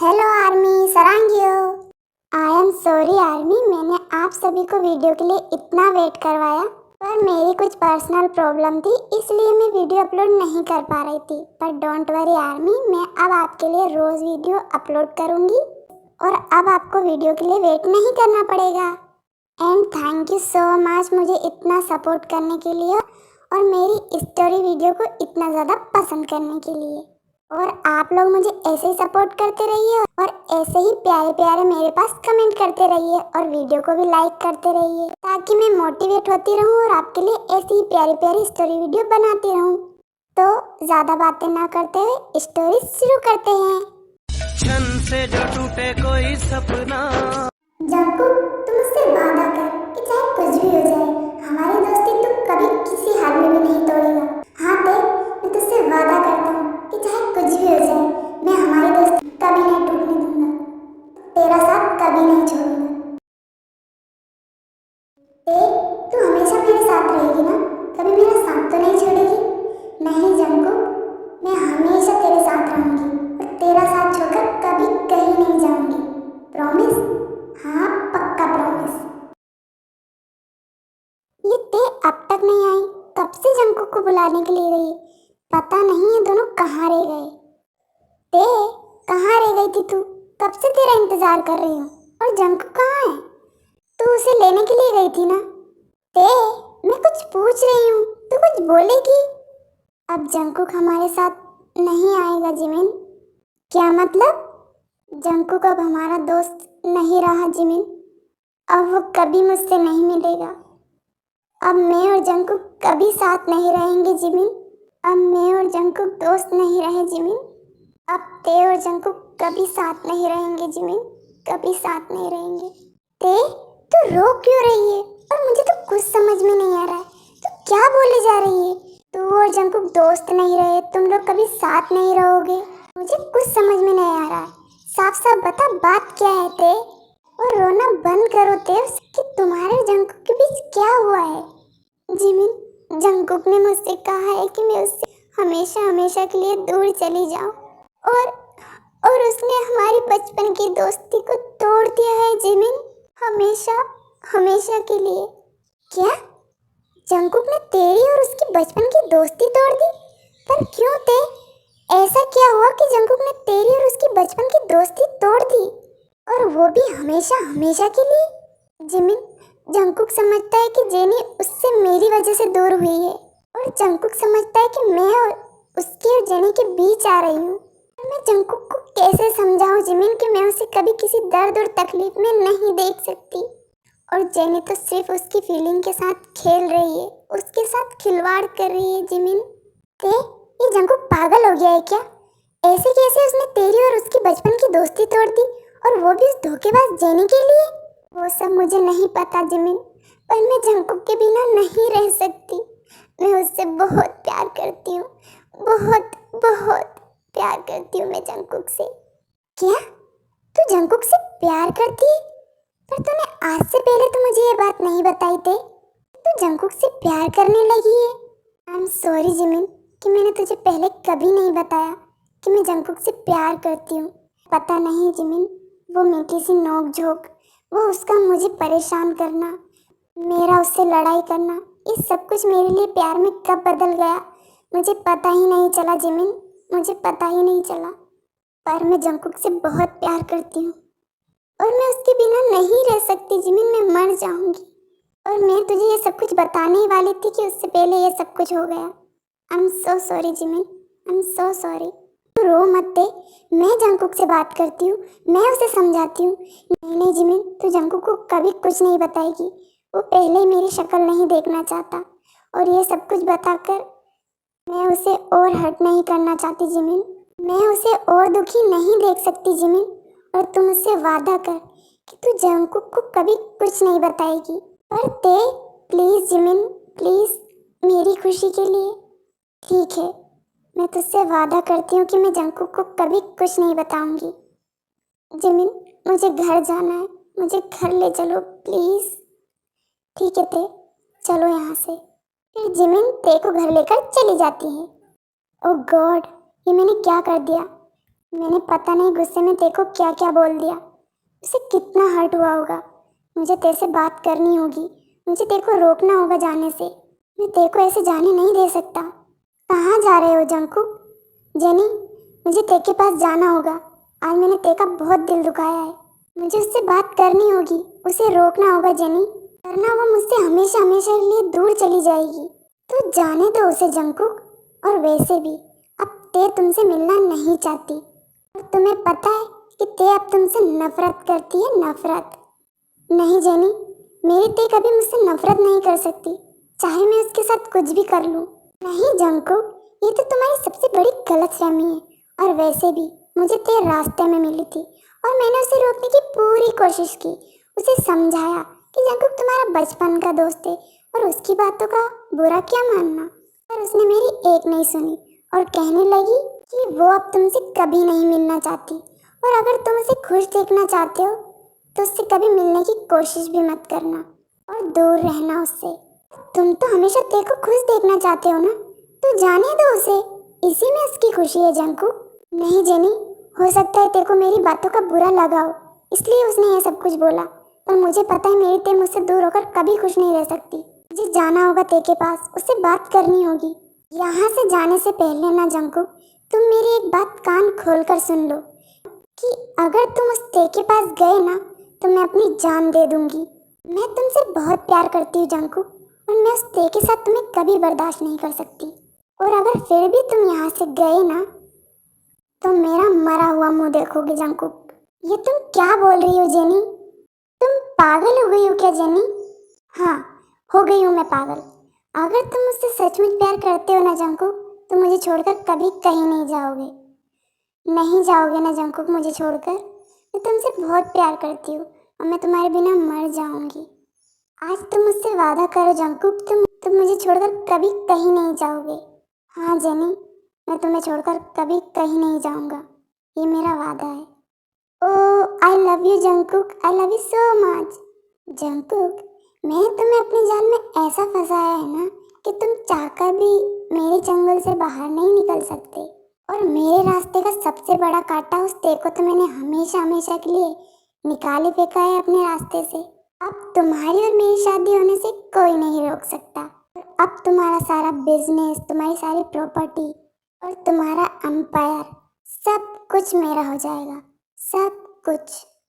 Hello army सरांगियो। I am sorry army, मैंने आप सभी को वीडियो के लिए इतना वेट करवाया, पर मेरी कुछ पर्सनल प्रॉब्लम थी इसलिए मैं वीडियो अपलोड नहीं कर पा रही थी। पर डोंट वरी आर्मी, मैं अब आपके लिए रोज़ वीडियो अपलोड करूंगी और अब आपको वीडियो के लिए वेट नहीं करना पड़ेगा। And thank you so much मुझे इतना सपोर्ट करने के लिए और मेरी स्टोरी वीडियो को इतना ज़्यादा पसंद करने के लिए। और आप लोग मुझे ऐसे ही सपोर्ट करते रहिए और ऐसे ही प्यारे प्यारे मेरे पास कमेंट करते रहिए और वीडियो को भी लाइक करते रहिए ताकि मैं मोटिवेट होती रहूं और आपके लिए ऐसी ही प्यारी प्यारी स्टोरी वीडियो बनाती रहूं। तो ज़्यादा बातें ना करते हुए स्टोरी शुरू करते हैं। क्षण से जो टूटे कोई सपना। जंकुक, तुम मुझसे वादा कर कि चाहे कुछ भी हो जाए हमारी दोस्ती तू कभी किसी हाल में भी नहीं तोड़ेगा। हाँ देख, मैं तुझसे वादा करता हूँ कि चाहे कुछ भी हो जाए मैं हमारी दोस्ती कभी नहीं टूटने दूंगा, तेरा साथ कभी नहीं छोड़ूंगा। देख, तू हमेशा मेरे साथ रहेगी ना, कभी मेरा साथ तो नहीं छोड़ेगी? नहीं जंकुक, मैं हमेशा तेरे साथ रहूंगी और तेरा साथ छोड़कर कभी कहीं नहीं जाऊंगी। प्रॉमिस? हाँ पक्का प्रॉमिस। ये ते अब तक नहीं आई, कब से जंकुक को बुलाने के लिए गई, पता नहीं ये दोनों कहाँ रह गए। ते कहाँ रह गई थी तू? कब से तेरा इंतजार कर रही हूँ। और जंकुक कहाँ है? तू उसे लेने के लिए गई थी ना? ते मैं कुछ पूछ रही हूँ, तू कुछ बोलेगी? अब जंकुक हमारे साथ नहीं आएगा जिमिन। क्या मतलब? जंकुक अब हमारा दोस्त नहीं रहा जिमिन, अब वो कभी मुझसे नहीं मिलेगा। अब मैं और जंकुक कभी साथ नहीं रहेंगे जिमिन। अब मैं और जंकुक दोस्त नहीं रहे जिमिन। अब ते और जंकुक कभी साथ नहीं रहेंगे जिमिन, कभी साथ नहीं रहेंगे। ते तू रो क्यों रही है? और मुझे तो कुछ समझ में नहीं आ रहा है, तू क्या बोले जा रही है? तू और जंकुक दोस्त नहीं रहे, तुम लोग कभी साथ नहीं रहोगे, मुझे कुछ समझ में नहीं आ रहा है। साफ साफ बता बात क्या है ते? और रोना बंद करो ते कि तुम्हारे और जंकुक के बीच क्या हुआ है। जिमिन, जंकुक ने मुझसे कहा है कि मैं उससे हमेशा हमेशा के लिए दूर चली जाऊं और उसने हमारी बचपन की दोस्ती को तोड़ दिया है जिमिन, हमेशा हमेशा के लिए। क्या? जंकुक ने तेरी और उसकी बचपन की दोस्ती तोड़ दी? पर क्यों ते? ऐसा क्या हुआ कि जंकुक ने तेरी और उसकी बचपन की दोस्ती तोड़ दी और वो भी हमेशा हमेशा के लिए? जिमिन, जंकुक समझता है कि जेनी उससे मेरी वजह से दूर हुई है और जंकुक समझता है कि मैं और उसके और जेनी के बीच आ रही हूँ। मैं जंकुक को कैसे समझाऊं जिमिन कि मैं उसे कभी किसी दर्द और तकलीफ में नहीं देख सकती और जेनी तो सिर्फ उसकी फीलिंग के साथ खेल रही है, उसके साथ खिलवाड़ कर रही है। जिमिन ते ये जंकुक पागल हो गया है क्या? ऐसे कैसे उसने तेरी और उसकी बचपन की दोस्ती तोड़ दी और वो भी उस धोखेबाज जेनी के लिए? वो सब मुझे नहीं पता जिमिन, पर मैं जंकुक के बिना नहीं रह सकती। मैं उससे बहुत प्यार करती हूँ, बहुत बहुत प्यार करती हूँ मैं जंकुक से। क्या? तू जंकुक से प्यार करती है? पर तूने आज से पहले तो मुझे ये बात नहीं बताई थी। तू जंकुक से प्यार करने लगी है? आई एम सॉरी जिमिन कि मैंने तुझे पहले कभी नहीं बताया कि मैं जंकुक से प्यार करती हूँ। पता नहीं जिमिन, वो मीठी सी नोक झोंक, वो उसका मुझे परेशान करना, मेरा उससे लड़ाई करना, ये सब कुछ मेरे लिए प्यार में कब बदल गया मुझे पता ही नहीं चला जिमिन, मुझे पता ही नहीं चला। पर मैं जंकुक से बहुत प्यार करती हूँ और मैं उसके बिना नहीं रह सकती जिमिन, मैं मर जाऊंगी। और मैं तुझे ये सब कुछ बताने ही वाली थी कि उससे पहले ये सब कुछ हो गया। I am so sorry Jimin, I am so sorry. तू रो मत दे, मैं जंकुक से बात करती हूँ, मैं उसे समझाती हूँ। नहीं नहीं जिमिन, तू जंकुक को कभी कुछ नहीं बताएगी, वो पहले ही मेरी शक्ल नहीं देखना चाहता और ये सब कुछ बताकर मैं उसे और हर्ट नहीं करना चाहती जिमिन, मैं उसे और दुखी नहीं देख सकती जिमिन। और तुम मुझसे वादा कर कि तू जंकुक को कभी कुछ नहीं बताएगी। पर ते प्लीज जिमिन, प्लीज मेरी खुशी के लिए। ठीक है, मैं तुझसे वादा करती हूँ कि मैं जंकुक को कभी कुछ नहीं बताऊंगी। जिमिन, मुझे घर जाना है, मुझे घर ले चलो प्लीज। ठीक है ते, चलो यहाँ से। फिर जिमिन ते को घर लेकर चली जाती है। ओह गॉड, ये मैंने क्या कर दिया? मैंने पता नहीं गुस्से में तेको क्या क्या बोल दिया। उसे कितना हर्ट हुआ होगा। मुझे तेरे से बात करनी होगी। मुझे तेको रोकना होगा जाने से। मैं तेको ऐसे जाने नहीं दे सकता। कहाँ जा रहे हो जंकुक? जेनी, मुझे ते के पास जाना होगा। आज मैंने ते का बहुत दिल दुखाया है। मुझे उससे बात करनी होगी। उसे रोकना होगा जेनी, वरना वो मुझसे हमेशा हमेशा के लिए दूर चली जाएगी। तो जाने दो उसे जंकुक। और वैसे भी अब ते तुमसे मिलना नहीं चाहती। और तुम्हें पता है कि ते अब तुमसे नफरत करती है, नफरत। नहीं जेनी, मेरी ते कभी मुझसे नफरत नहीं कर सकती, चाहे मैं उसके साथ कुछ भी कर लूं। नहीं जंकुक, ये तो तुम्हारी सबसे बड़ी गलतफहमी है। और वैसे भी मुझे ते रास्ते में मिली थी और मैंने उसे रोकने की पूरी कोशिश की। उसे समझाया कि जंकुक तुम्हारा बचपन का दोस्त है और उसकी बातों का बुरा क्या मानना। पर उसने मेरी एक नहीं सुनी और कहने लगी कि वो अब तुमसे कभी नहीं मिलना चाहती, और अगर तुम उसे खुश देखना चाहते हो तो उससे कभी मिलने की कोशिश भी मत करना और दूर रहना उससे। तुम तो हमेशा ते को खुश देखना चाहते हो ना, तो जाने दो उसे। इसी में उसकी खुशी है जंकुक। नहीं जेनी, हो सकता है ते को मेरी बातों का बुरा लगा हो, इसलिए उसने ये सब कुछ बोला। पर मुझे पता है मेरी ते मुझसे दूर होकर कभी खुश नहीं रह सकती। मुझे जाना होगा ते के पास, उससे बात करनी होगी। यहाँ से जाने से पहले ना जंकुक, तुम मेरी एक बात कान खोल कर सुन लो कि अगर तुम उस ते के पास गए ना तो मैं अपनी जान दे दूंगी। मैं तुमसे बहुत प्यार करती हूँ जंकुक, और मैं उस ते के साथ तुम्हें कभी बर्दाश्त नहीं कर सकती। और अगर फिर भी तुम यहाँ से गए ना तो मेरा मरा हुआ मुंह देखोगे जंकुक। ये तुम क्या बोल रही हो जेनी? तुम पागल हो गई हो क्या जेनी? हाँ, हो गई हूँ मैं पागल। अगर तुम मुझसे सचमुच प्यार करते हो ना जंकुक, तो मुझे छोड़कर कभी कहीं नहीं जाओगे। नहीं जाओगे ना जंकुक मुझे छोड़कर? मैं तुमसे बहुत प्यार करती हूँ और मैं तुम्हारे बिना मर जाऊंगी। आज तुम मुझसे वादा करो जंकुक, तुम मुझे छोड़कर कभी कहीं नहीं जाओगे। हाँ जेनी, मैं तुम्हें छोड़कर कभी कहीं नहीं जाऊंगा, ये मेरा वादा है। Oh I love you Jungkook, I love you so much. Jungkook, मैं तुम्हें अपनी जाल में ऐसा फंसाया है ना कि तुम चाहकर भी मेरे चंगुल से बाहर नहीं निकल सकते। और मेरे रास्ते का सबसे बड़ा कांटा उस ते को तो मैंने हमेशा हमेशा के लिए निकाल ही फेंका है अपने रास्ते से। अब तुम्हारी और मेरी शादी होने से कोई नहीं रोक सकता। अब तुम्हारा सारा बिजनेस, तुम्हारी सारी प्रॉपर्टी और तुम्हारा एम्पायर, सब कुछ मेरा हो जाएगा, सब कुछ।